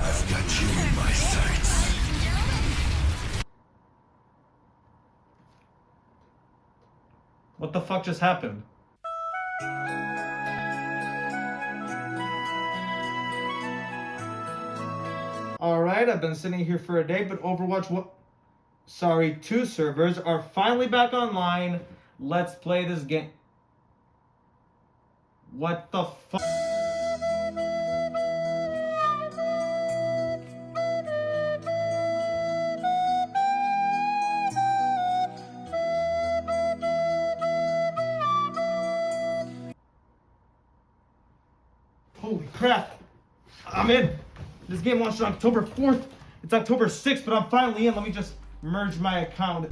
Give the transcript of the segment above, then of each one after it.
I've got you in my sights. What the fuck just happened? Alright, I've been sitting here for a day, but Overwatch 2 servers are finally back online. Let's play this game. What the fuck? Holy crap! I'm in! This game launched on October 4th. It's October 6th, but I'm finally in. Let me just merge my account.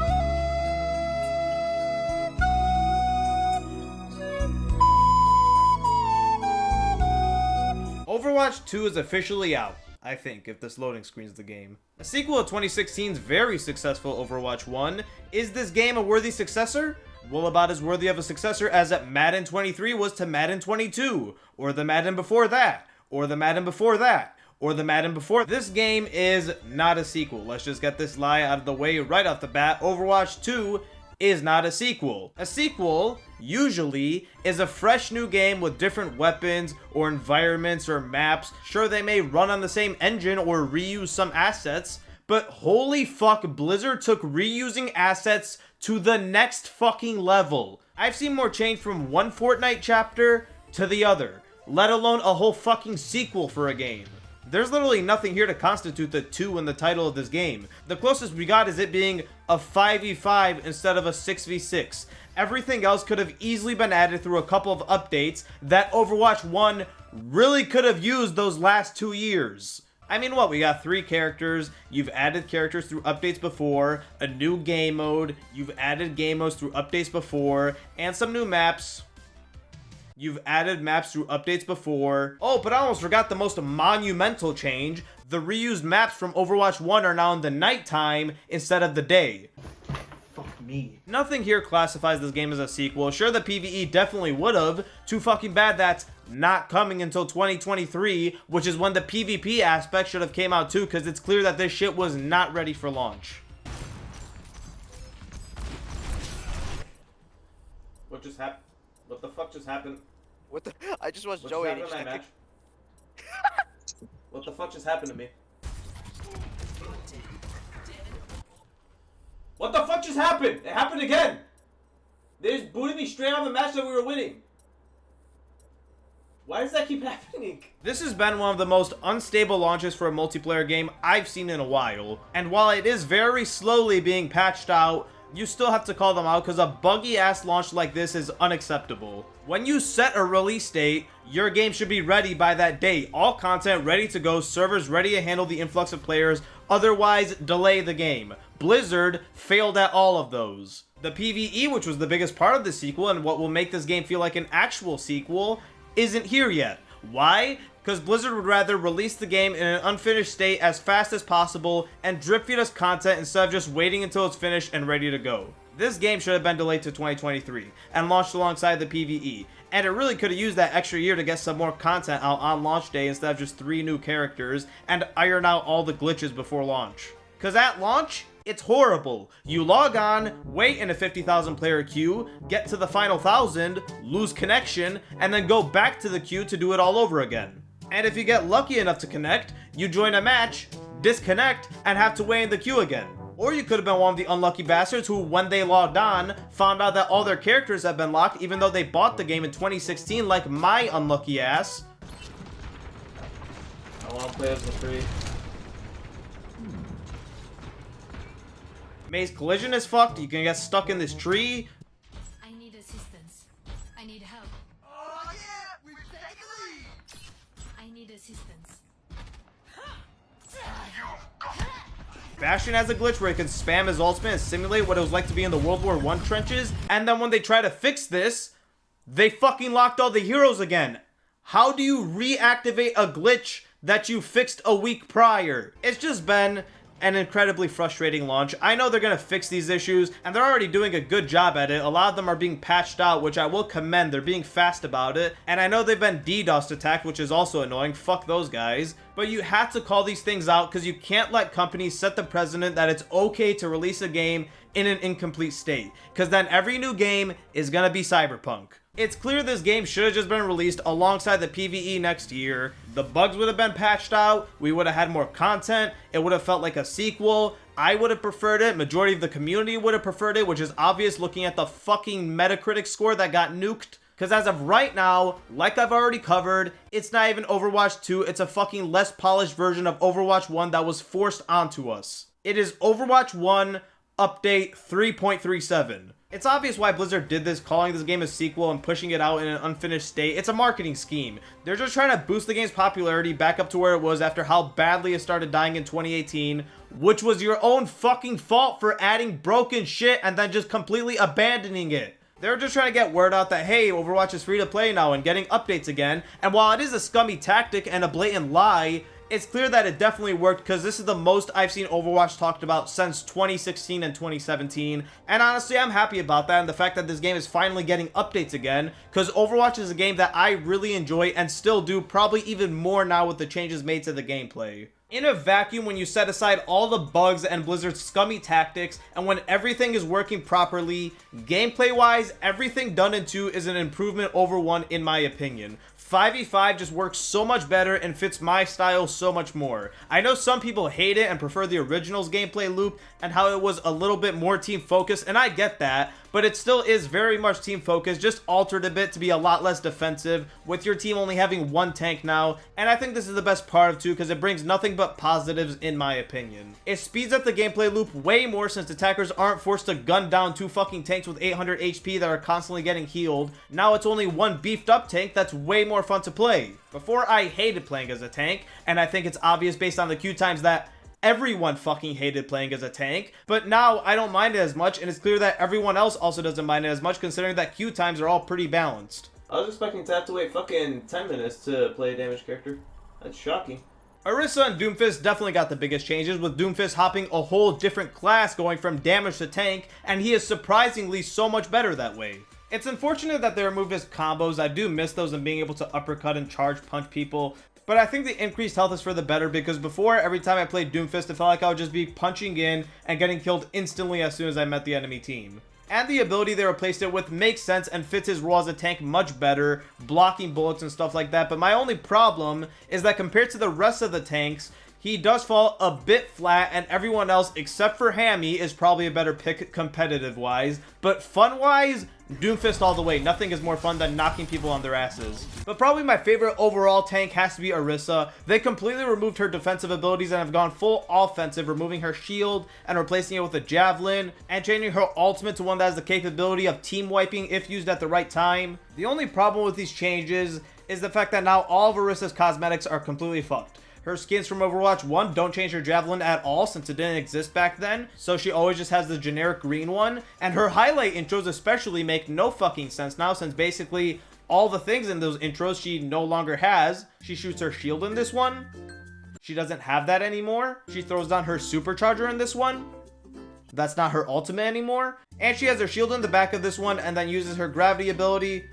Overwatch 2 is officially out, I think, if this loading screen's the game. A sequel to 2016's very successful Overwatch 1. Is this game a worthy successor? Well, about as worthy of a successor as Madden 23 was to Madden 22, or the Madden before that, or the Madden before that, or the Madden before. This game is not a sequel. Let's just get this lie out of the way right off the bat. Overwatch 2 is not a sequel. A sequel, usually, is a fresh new game with different weapons or environments or maps. Sure, they may run on the same engine or reuse some assets, but holy fuck, Blizzard took reusing assets to the next fucking level. I've seen more change from one Fortnite chapter to the other, let alone a whole fucking sequel for a game. There's literally nothing here to constitute the 2 in the title of this game. The closest we got is it being a 5v5 instead of a 6v6. Everything else could have easily been added through a couple of updates that Overwatch 1 really could have used those last 2 years. I mean, what? We got 3 characters, you've added characters through updates before, a new game mode, you've added game modes through updates before, and some new maps. You've added maps through updates before. Oh, but I almost forgot the most monumental change. The reused maps from Overwatch 1 are now in the nighttime instead of the day. Fuck me. Nothing here classifies this game as a sequel. Sure, the PvE definitely would have. Too fucking bad that's not coming until 2023, which is when the PvP aspect should have came out too, because it's clear that this shit was not ready for launch. What just happened? What the fuck just happened? What the? I just watched What Joey. just happened in my match? What the fuck just happened to me? What the fuck just happened? It happened again! They just booted me straight out of the match that we were winning. Why does that keep happening? This has been one of the most unstable launches for a multiplayer game I've seen in a while. And while it is very slowly being patched out, you still have to call them out because a buggy ass launch like this is unacceptable. When you set a release date, your game should be ready by that date. All content ready to go, servers ready to handle the influx of players, otherwise delay the game. Blizzard failed at all of those. The PvE, which was the biggest part of the sequel and what will make this game feel like an actual sequel, isn't here yet. Why? Because Blizzard would rather release the game in an unfinished state as fast as possible and drip feed us content instead of just waiting until it's finished and ready to go. This game should have been delayed to 2023 and launched alongside the PvE, and it really could have used that extra year to get some more content out on launch day instead of just 3 new characters and iron out all the glitches before launch. Because at launch, it's horrible. You log on, wait in a 50,000 player queue, get to the final 1,000, lose connection, and then go back to the queue to do it all over again. And if you get lucky enough to connect, you join a match, disconnect, and have to wait in the queue again. Or you could have been one of the unlucky bastards who, when they logged on, found out that all their characters had been locked even though they bought the game in 2016 like my unlucky ass. I want to play as the 3. Maze collision is fucked, you can get stuck in this tree. I need assistance. I need help. Oh yeah, we take the lead. I need assistance. Bastion has a glitch where it can spam his ultimate and simulate what it was like to be in the World War I trenches, and then when they try to fix this, they fucking locked all the heroes again. How do you reactivate a glitch that you fixed a week prior? It's just been an incredibly frustrating launch. I know they're going to fix these issues, and they're already doing a good job at it. A lot of them are being patched out, which I will commend. They're being fast about it, and I know they've been DDoS attacked, which is also annoying. Fuck those guys. But you have to call these things out because you can't let companies set the precedent that it's okay to release a game in an incomplete state, because then every new game is going to be Cyberpunk. It's clear this game should have just been released alongside the PvE next year. The bugs would have been patched out, we would have had more content, it would have felt like a sequel. I would have preferred it, majority of the community would have preferred it, which is obvious looking at the fucking Metacritic score that got nuked. Because as of right now, like I've already covered, it's not even Overwatch 2, it's a fucking less polished version of Overwatch 1 that was forced onto us. It is Overwatch 1 Update 3.37. It's obvious why Blizzard did this, calling this game a sequel and pushing it out in an unfinished state. It's a marketing scheme. They're just trying to boost the game's popularity back up to where it was after how badly it started dying in 2018, which was your own fucking fault for adding broken shit and then just completely abandoning it. They're just trying to get word out that, hey, Overwatch is free to play now and getting updates again. And while it is a scummy tactic and a blatant lie, it's clear that it definitely worked because this is the most I've seen Overwatch talked about since 2016 and 2017. And honestly, I'm happy about that and the fact that this game is finally getting updates again, because Overwatch is a game that I really enjoy and still do, probably even more now with the changes made to the gameplay. In a vacuum, when you set aside all the bugs and Blizzard's scummy tactics, and when everything is working properly, gameplay-wise, everything done in 2 is an improvement over 1 in my opinion. 5v5 just works so much better and fits my style so much more. I know some people hate it and prefer the original's gameplay loop and how it was a little bit more team focused, and I get that, but it still is very much team focused, just altered a bit to be a lot less defensive, with your team only having 1 tank now, and I think this is the best part of 2 because it brings nothing but positives in my opinion. It speeds up the gameplay loop way more since attackers aren't forced to gun down 2 fucking tanks with 800 HP that are constantly getting healed. Now it's only 1 beefed up tank that's way more fun to play. Before, I hated playing as a tank, and I think it's obvious based on the queue times that everyone fucking hated playing as a tank, but now I don't mind it as much, and it's clear that everyone else also doesn't mind it as much considering that queue times are all pretty balanced. I was expecting to have to wait fucking 10 minutes to play a damage character. That's shocking. Orisa and Doomfist definitely got the biggest changes, with Doomfist hopping a whole different class going from damage to tank, and he is surprisingly so much better that way. It's unfortunate that they removed his combos. I do miss those and being able to uppercut and charge punch people. But I think the increased health is for the better, because before, every time I played Doomfist, it felt like I would just be punching in and getting killed instantly as soon as I met the enemy team. And the ability they replaced it with makes sense and fits his role as a tank much better, blocking bullets and stuff like that. But my only problem is that compared to the rest of the tanks, he does fall a bit flat, and everyone else except for Hammy is probably a better pick competitive-wise. But fun-wise, Doomfist all the way. Nothing is more fun than knocking people on their asses. But probably my favorite overall tank has to be Orisa. They completely removed her defensive abilities and have gone full offensive, removing her shield and replacing it with a javelin, and changing her ultimate to one that has the capability of team wiping if used at the right time. The only problem with these changes is the fact that now all of Orisa's cosmetics are completely fucked. Her skins from Overwatch 1 don't change her javelin at all since it didn't exist back then, so she always just has the generic green one, and her highlight intros especially make no fucking sense now, since basically all the things in those intros she no longer has. She shoots her shield in this one. She doesn't have that anymore. She throws down her supercharger in this one. That's not her ultimate anymore. And she has her shield in the back of this one and then uses her gravity ability.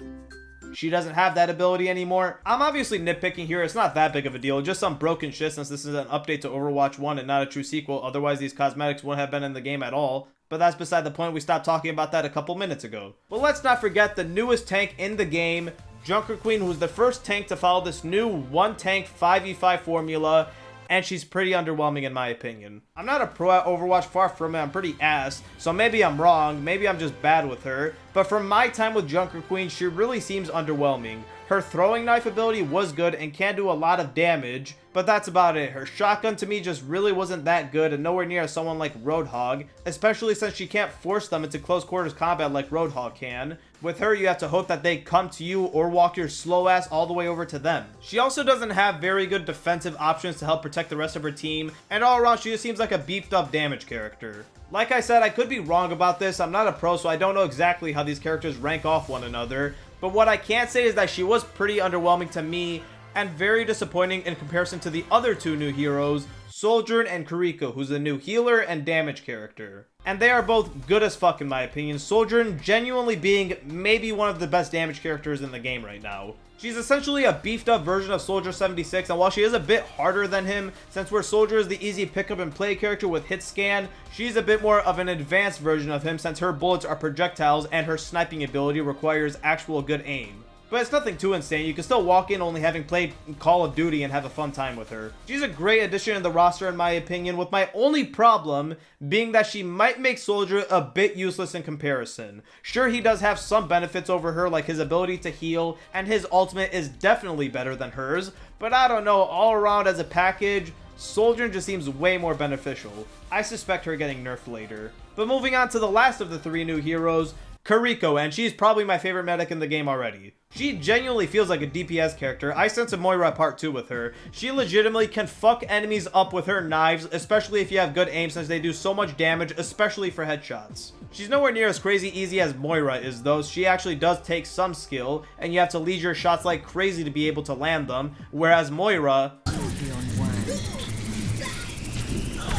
She doesn't have that ability anymore. I'm obviously nitpicking here. It's not that big of a deal. Just some broken shit since this is an update to Overwatch 1 and not a true sequel. Otherwise, these cosmetics wouldn't have been in the game at all. But that's beside the point. We stopped talking about that a couple minutes ago. But let's not forget the newest tank in the game, Junker Queen, who's the first tank to follow this new 1-tank 5v5 formula. And she's pretty underwhelming in my opinion. I'm not a pro at Overwatch, far from it. I'm pretty ass, so maybe I'm wrong, maybe I'm just bad with her. But from my time with Junker Queen, she really seems underwhelming. Her throwing knife ability was good and can do a lot of damage, but that's about it. Her shotgun to me just really wasn't that good and nowhere near someone like Roadhog, especially since she can't force them into close quarters combat like Roadhog can. With her, you have to hope that they come to you or walk your slow ass all the way over to them. She also doesn't have very good defensive options to help protect the rest of her team, and all around she just seems like a beefed up damage character. Like I said, I could be wrong about this. I'm not a pro, so I don't know exactly how these characters rank off one another. But what I can say is that she was pretty underwhelming to me and very disappointing in comparison to the other two new heroes, Sojourn and Kiriko, who's a new healer and damage character. And they are both good as fuck in my opinion, Sojourn genuinely being maybe one of the best damage characters in the game right now. She's essentially a beefed up version of Soldier 76, and while she is a bit harder than him, since where Soldier is the easy pick up and play character with hit scan, she's a bit more of an advanced version of him since her bullets are projectiles and her sniping ability requires actual good aim. But it's nothing too insane, you can still walk in only having played Call of Duty and have a fun time with her. She's a great addition in the roster in my opinion, with my only problem being that she might make Soldier a bit useless in comparison. Sure, he does have some benefits over her, like his ability to heal, and his ultimate is definitely better than hers, but I don't know, all around as a package, Soldier just seems way more beneficial. I suspect her getting nerfed later. But moving on to the last of the three new heroes, Kiriko, and she's probably my favorite medic in the game already. She genuinely feels like a DPS character. I sense a Moira part 2 with her. She legitimately can fuck enemies up with her knives, especially if you have good aim since they do so much damage, especially for headshots. She's nowhere near as crazy easy as Moira is though. She actually does take some skill, and you have to lead your shots like crazy to be able to land them, whereas Moira,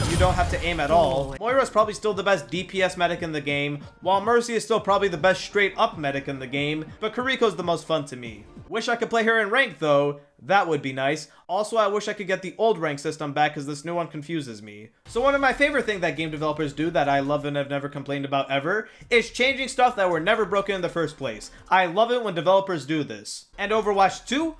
you don't have to aim at all. Moira's probably still the best DPS medic in the game, while Mercy is still probably the best straight up medic in the game, but Kiriko's the most fun to me. Wish I could play her in ranked though, that would be nice. Also, I wish I could get the old rank system back because this new one confuses me. So one of my favorite things that game developers do that I love and have never complained about ever is changing stuff that were never broken in the first place. I love it when developers do this. And Overwatch 2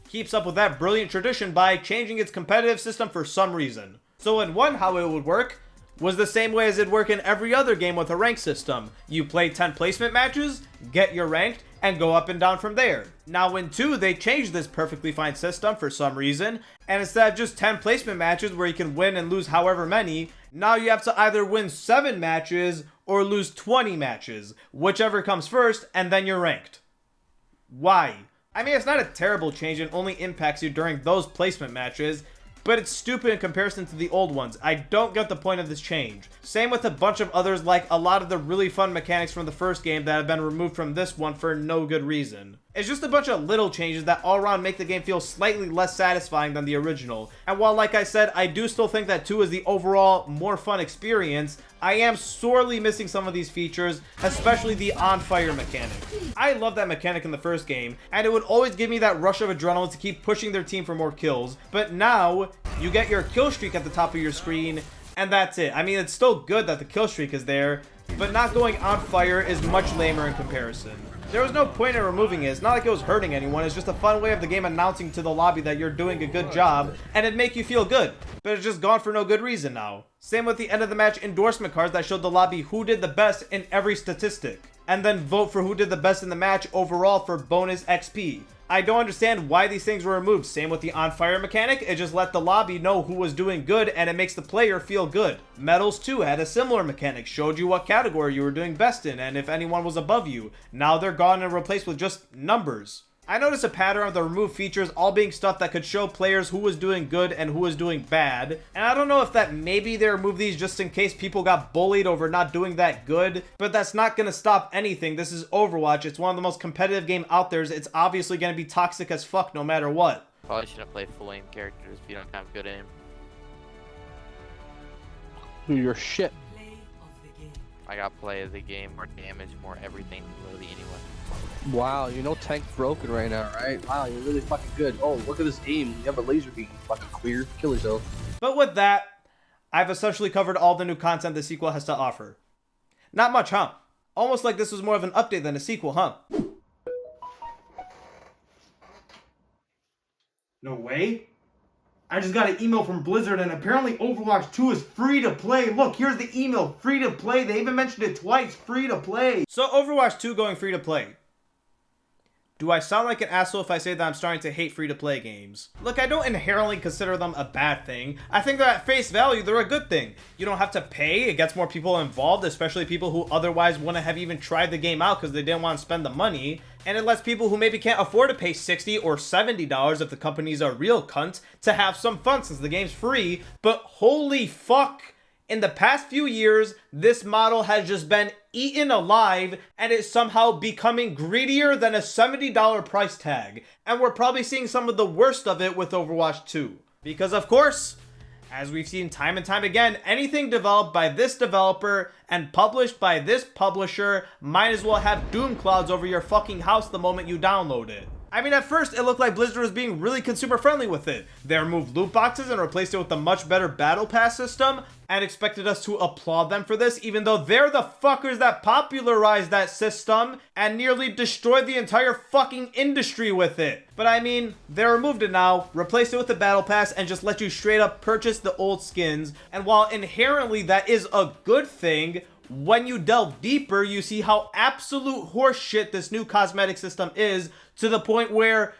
keeps up with that brilliant tradition by changing its competitive system for some reason. So in 1, how it would work was the same way as it'd work in every other game with a rank system. You play 10 placement matches, get your ranked, and go up and down from there. Now in 2, they changed this perfectly fine system for some reason, and instead of just 10 placement matches where you can win and lose however many, now you have to either win 7 matches or lose 20 matches, whichever comes first, and then you're ranked. Why? I mean, it's not a terrible change, it only impacts you during those placement matches, but it's stupid in comparison to the old ones. I don't get the point of this change. Same with a bunch of others, like a lot of the really fun mechanics from the first game that have been removed from this one for no good reason. It's just a bunch of little changes that all around make the game feel slightly less satisfying than the original. And while, like I said, I do still think that 2 is the overall more fun experience, I am sorely missing some of these features, especially the on-fire mechanic. I love that mechanic in the first game, and it would always give me that rush of adrenaline to keep pushing their team for more kills, but now, you get your kill streak at the top of your screen, and that's it. I mean, it's still good that the kill streak is there, but not going on fire is much lamer in comparison. There was no point in removing it. It's not like it was hurting anyone. It's just a fun way of the game announcing to the lobby that you're doing a good job, and it'd make you feel good. But it's just gone for no good reason now. Same with the end of the match endorsement cards that showed the lobby who did the best in every statistic, and then vote for who did the best in the match overall for bonus XP. I don't understand why these things were removed. Same with the on-fire mechanic, it just let the lobby know who was doing good and it makes the player feel good. Medals 2 had a similar mechanic, showed you what category you were doing best in and if anyone was above you. Now they're gone and replaced with just numbers. I noticed a pattern of the removed features all being stuff that could show players who was doing good and who was doing bad. And I don't know if that maybe they removed these just in case people got bullied over not doing that good, but that's not going to stop anything. This is Overwatch. It's one of the most competitive games out there. It's obviously going to be toxic as fuck no matter what. Probably shouldn't play full aim characters if you don't have good aim. Do your shit. I got play of the game, more damage, more everything, literally anyone. Wow, you know tank's broken right now, right? Wow, you're really fucking good. Oh, look at this aim. You have a laser beam, you fucking queer. Kill yourself. But with that, I've essentially covered all the new content the sequel has to offer. Not much, huh? Almost like this was more of an update than a sequel, huh? No way. I just got an email from Blizzard and apparently Overwatch 2 is free to play. Look, here's the email. Free to play. They even mentioned it twice. Free to play. So Overwatch 2 going free to play. Do I sound like an asshole if I say that I'm starting to hate free-to-play games? Look, I don't inherently consider them a bad thing. I think that at face value, they're a good thing. You don't have to pay, it gets more people involved, especially people who otherwise wouldn't have even tried the game out because they didn't want to spend the money. And it lets people who maybe can't afford to pay $60 or $70 if the company's a real cunt to have some fun since the game's free. But holy fuck, In the past few years, this model has just been eaten alive and is somehow becoming greedier than a $70 price tag. And we're probably seeing some of the worst of it with Overwatch 2. Because of course, as we've seen time and time again, anything developed by this developer and published by this publisher might as well have doom clouds over your fucking house the moment you download it. I mean, at first, it looked like Blizzard was being really consumer friendly with it. They removed loot boxes and replaced it with a much better battle pass system and expected us to applaud them for this, even though they're the fuckers that popularized that system and nearly destroyed the entire fucking industry with it. But I mean, they removed it now, replaced it with the battle pass, and just let you straight up purchase the old skins. And while inherently that is a good thing, when you delve deeper, you see how absolute horseshit this new cosmetic system is, to the point where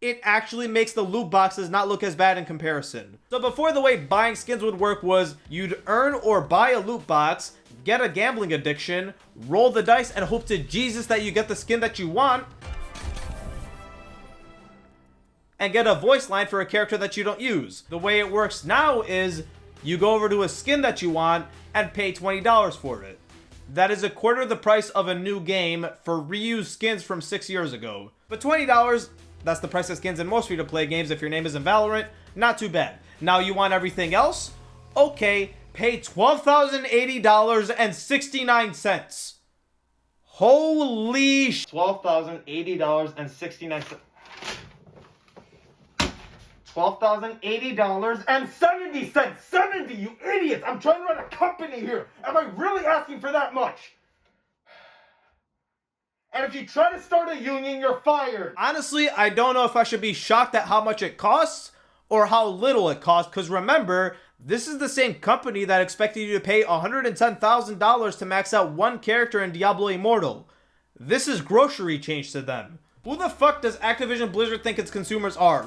it actually makes the loot boxes not look as bad in comparison. So before, the way buying skins would work was you'd earn or buy a loot box, get a gambling addiction, roll the dice, and hope to Jesus that you get the skin that you want, and get a voice line for a character that you don't use. The way it works now is you go over to a skin that you want and pay $20 for it. That is a quarter of the price of a new game for reused skins from 6 years ago. But $20, that's the price of skins in most free-to-play games if your name isn't Valorant. Not too bad. Now you want everything else? Okay, pay $12,080.69. Holy sh... $12,080.69. $12,080.70. 70, you idiots! I'm trying to run a company here. Am I really asking for that much? And if you try to start a union, you're fired. Honestly, I don't know if I should be shocked at how much it costs or how little it costs, because remember, this is the same company that expected you to pay $110,000 to max out one character in Diablo Immortal. This is grocery change to them. Who the fuck does Activision Blizzard think its consumers are?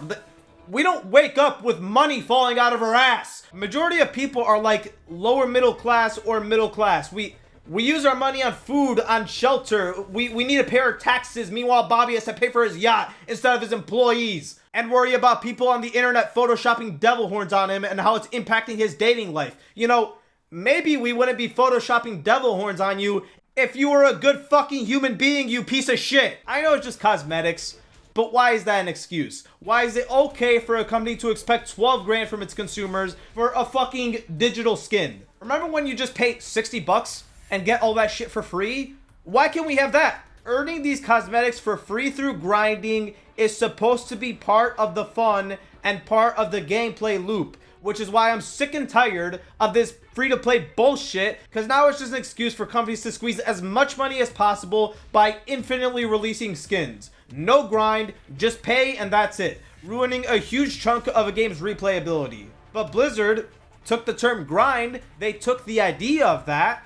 We don't wake up with money falling out of our ass. Majority of people are like lower middle class or middle class. We use our money on food, on shelter. We need to pay our taxes. Meanwhile, Bobby has to pay for his yacht instead of his employees. And worry about people on the internet photoshopping devil horns on him and how it's impacting his dating life. You know, maybe we wouldn't be photoshopping devil horns on you if you were a good fucking human being, you piece of shit. I know it's just cosmetics, but why is that an excuse? Why is it okay for a company to expect 12 grand from its consumers for a fucking digital skin? Remember when you just pay 60 bucks and get all that shit for free? Why can't we have that? Earning these cosmetics for free through grinding is supposed to be part of the fun and part of the gameplay loop, which is why I'm sick and tired of this free-to-play bullshit, because now it's just an excuse for companies to squeeze as much money as possible by infinitely releasing skins. No grind, just pay and that's it, ruining a huge chunk of a game's replayability. But Blizzard took the term grind, they took the idea of that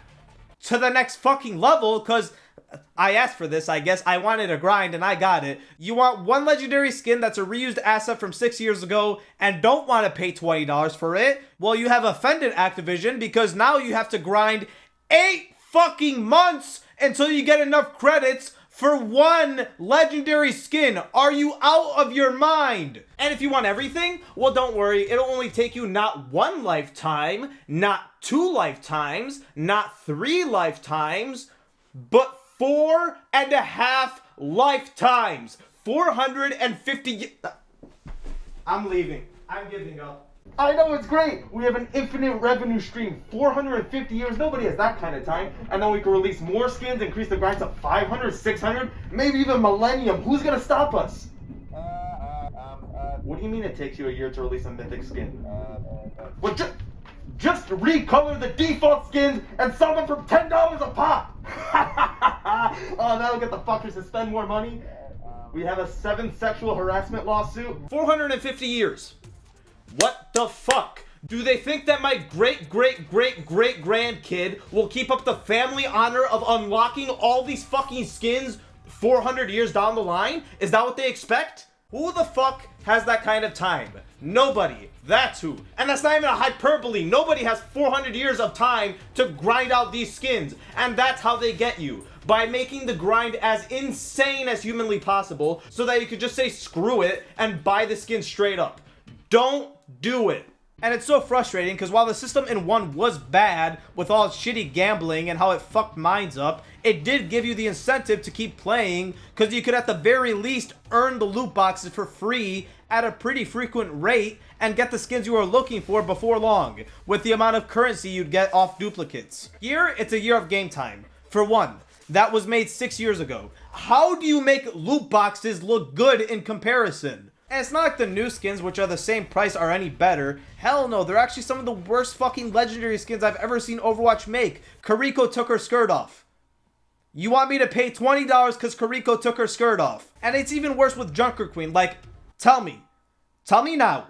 to the next fucking level, because I asked for this, I guess. I wanted a grind and I got it. You want one legendary skin that's a reused asset from 6 years ago and don't want to pay $20 for it? Well, you have offended Activision, because now you have to grind 8 fucking months until you get enough credits for one legendary skin. Are you out of your mind? And if you want everything, well, don't worry. It'll only take you not 1 lifetime, not 2 lifetimes, not 3 lifetimes, but 4.5 lifetimes. 450. I'm leaving. I'm giving up. I know, it's great. We have an infinite revenue stream. 450 years. Nobody has that kind of time. And then we can release more skins, increase the grind to 500, 600, maybe even millennium. Who's going to stop us? What do you mean it takes you a year to release a mythic skin? Well, just recolor the default skins and sell them for $10 a pop. Oh, that'll get the fuckers to spend more money. We have a 7th sexual harassment lawsuit. 450 years. What the fuck? Do they think that my great-great-great-great-grandkid will keep up the family honor of unlocking all these fucking skins 400 years down the line? Is that what they expect? Who the fuck has that kind of time? Nobody. That's who. And that's not even a hyperbole. Nobody has 400 years of time to grind out these skins. And that's how they get you. By making the grind as insane as humanly possible so that you could just say screw it and buy the skin straight up. Don't do it. And it's so frustrating because while the system in 1 was bad with all its shitty gambling and how it fucked minds up, it did give you the incentive to keep playing because you could at the very least earn the loot boxes for free at a pretty frequent rate and get the skins you were looking for before long with the amount of currency you'd get off duplicates. Here, it's a year of game time. For one, that was made 6 years ago. How do you make loot boxes look good in comparison? And it's not like the new skins, which are the same price, are any better. Hell no, they're actually some of the worst fucking legendary skins I've ever seen Overwatch make. Kariko took her skirt off. You want me to pay $20 because Kariko took her skirt off? And it's even worse with Junker Queen. Like, tell me now.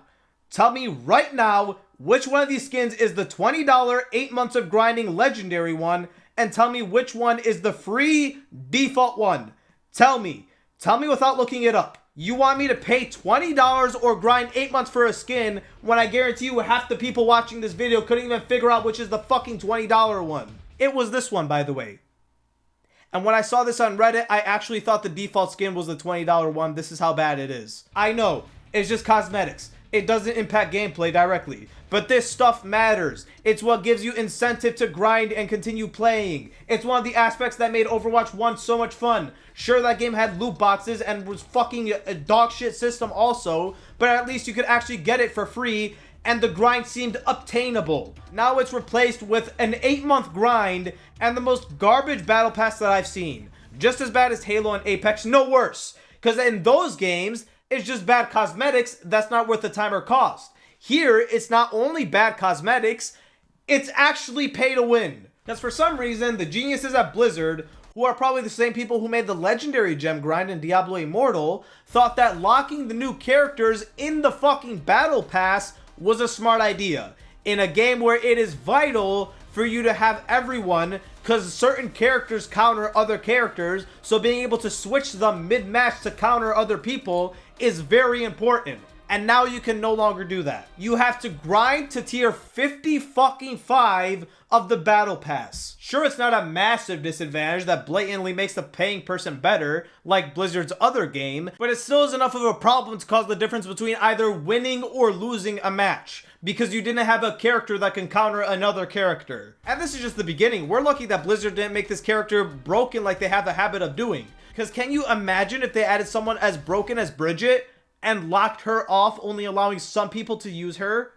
Tell me right now which one of these skins is the $20 8 months of grinding legendary one, and tell me which one is the free default one. Tell me without looking it up. You want me to pay $20 or grind 8 months for a skin when I guarantee you half the people watching this video couldn't even figure out which is the fucking $20 one. It was this one, by the way. And when I saw this on Reddit, I actually thought the default skin was the $20 one. This is how bad it is. I know, it's just cosmetics. It doesn't impact gameplay directly. But this stuff matters. It's what gives you incentive to grind and continue playing. It's one of the aspects that made Overwatch 1 so much fun. Sure, that game had loot boxes and was fucking a dog shit system also, but at least you could actually get it for free and the grind seemed obtainable. Now it's replaced with an 8-month grind and the most garbage battle pass that I've seen. Just as bad as Halo and Apex, no worse. Because in those games, it's just bad cosmetics that's not worth the time or cost. Here, it's not only bad cosmetics, it's actually pay to win. Because for some reason, the geniuses at Blizzard, who are probably the same people who made the legendary gem grind in Diablo Immortal, thought that locking the new characters in the fucking battle pass was a smart idea. In a game where it is vital for you to have everyone, because certain characters counter other characters, so being able to switch them mid-match to counter other people is very important. And now you can no longer do that. You have to grind to tier 50 fucking 5 of the battle pass. Sure, it's not a massive disadvantage that blatantly makes the paying person better, like Blizzard's other game, but it still is enough of a problem to cause the difference between either winning or losing a match, because you didn't have a character that can counter another character. And this is just the beginning. We're lucky that Blizzard didn't make this character broken like they have the habit of doing. Because can you imagine if they added someone as broken as Bridget and locked her off, only allowing some people to use her?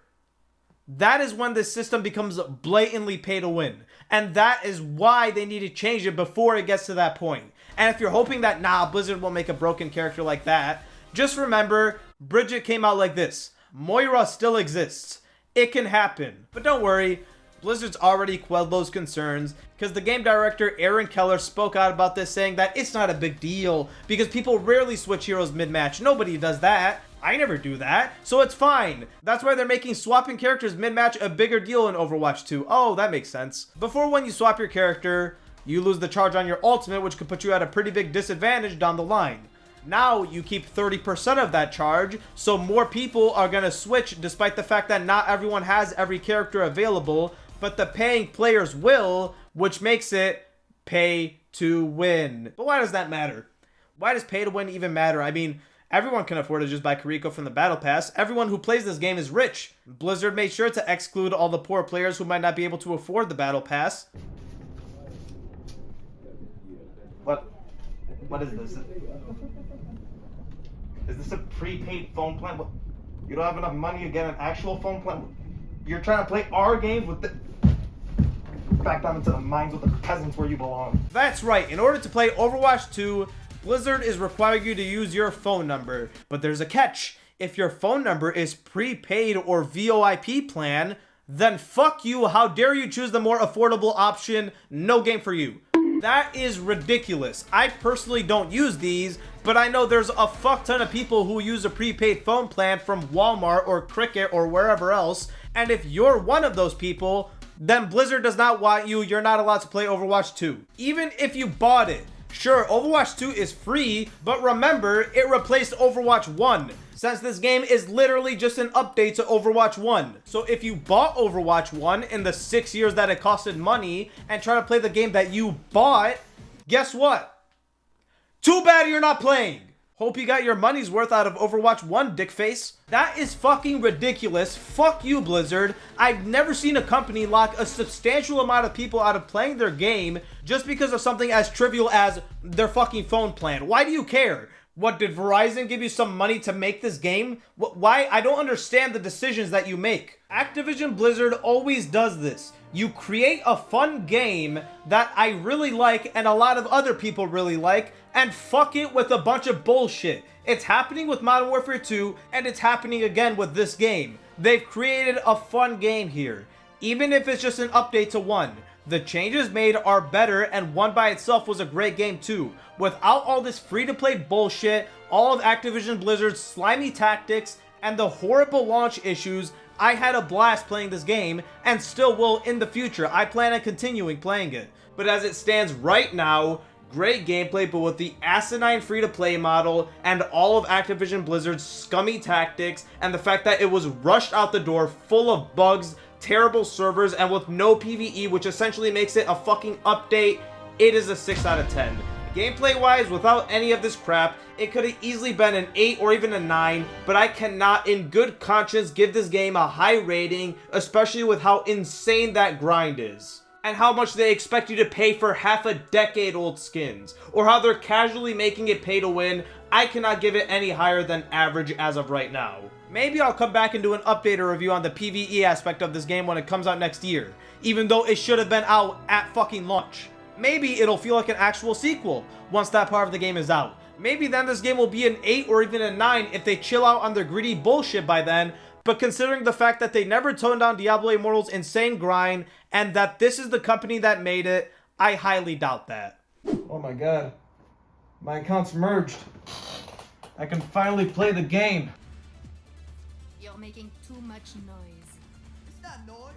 That is when this system becomes blatantly pay to win. And that is why they need to change it before it gets to that point. And if you're hoping that, nah, Blizzard won't make a broken character like that, just remember, Bridget came out like this. Moira still exists. It can happen. But don't worry, Blizzard's already quelled those concerns, because the game director Aaron Keller spoke out about this, saying that it's not a big deal because people rarely switch heroes mid-match. Nobody does that. I never do that, so it's fine. That's why they're making swapping characters mid-match a bigger deal in Overwatch 2. Oh, that makes sense. Before, when you swap your character, you lose the charge on your ultimate, which could put you at a pretty big disadvantage down the line. Now you keep 30% of that charge, so more people are going to switch despite the fact that not everyone has every character available, but the paying players will, which makes it pay to win. But why does that matter? Why does pay to win even matter? I mean, everyone can afford to just buy Kariko from the battle pass. Everyone who plays this game is rich. Blizzard made sure to exclude all the poor players who might not be able to afford the battle pass. What is this? Is this a prepaid phone plan? What? You don't have enough money to get an actual phone plan? You're trying to play our games with the... Back down into the mines with the peasants where you belong. That's right. In order to play Overwatch 2, Blizzard is requiring you to use your phone number. But there's a catch. If your phone number is prepaid or VoIP plan, then fuck you. How dare you choose the more affordable option? No game for you. That is ridiculous. I personally don't use these, but I know there's a fuck ton of people who use a prepaid phone plan from Walmart or Cricket or wherever else. And if you're one of those people, then Blizzard does not want you. You're not allowed to play Overwatch 2. Even if you bought it. Sure, Overwatch 2 is free, but remember, it replaced Overwatch 1. Since this game is literally just an update to Overwatch 1. So if you bought Overwatch 1 in the 6 years that it costed money and try to play the game that you bought, guess what? Too bad you're not playing. Hope you got your money's worth out of Overwatch 1, dickface. That is fucking ridiculous. Fuck you, Blizzard. I've never seen a company lock a substantial amount of people out of playing their game just because of something as trivial as their fucking phone plan. Why do you care? What, did Verizon give you some money to make this game? Why? I don't understand the decisions that you make. Activision Blizzard always does this. You create a fun game that I really like and a lot of other people really like, and fuck it with a bunch of bullshit. It's happening with Modern Warfare 2, and it's happening again with this game. They've created a fun game here, even if it's just an update to 1. The changes made are better, and 1 by itself was a great game too. Without all this free-to-play bullshit, all of Activision Blizzard's slimy tactics, and the horrible launch issues, I had a blast playing this game, and still will in the future. I plan on continuing playing it. But as it stands right now, great gameplay, but with the asinine free-to-play model, and all of Activision Blizzard's scummy tactics, and the fact that it was rushed out the door full of bugs, terrible servers, and with no PvE, which essentially makes it a fucking update, it is a 6 out of 10. Gameplay wise, without any of this crap, it could have easily been an 8 or even a 9, but I cannot in good conscience give this game a high rating, especially with how insane that grind is. And how much they expect you to pay for half a decade old skins, or how they're casually making it pay to win. I cannot give it any higher than average as of right now. Maybe I'll come back and do an update or review on the PvE aspect of this game when it comes out next year, even though it should have been out at fucking launch. Maybe it'll feel like an actual sequel once that part of the game is out. Maybe then this game will be an 8 or even a 9 if they chill out on their greedy bullshit by then, but considering the fact that they never toned down Diablo Immortal's insane grind, and that this is the company that made it, I highly doubt that. Oh my god. My account's merged. I can finally play the game. You're making too much noise. It's not noise.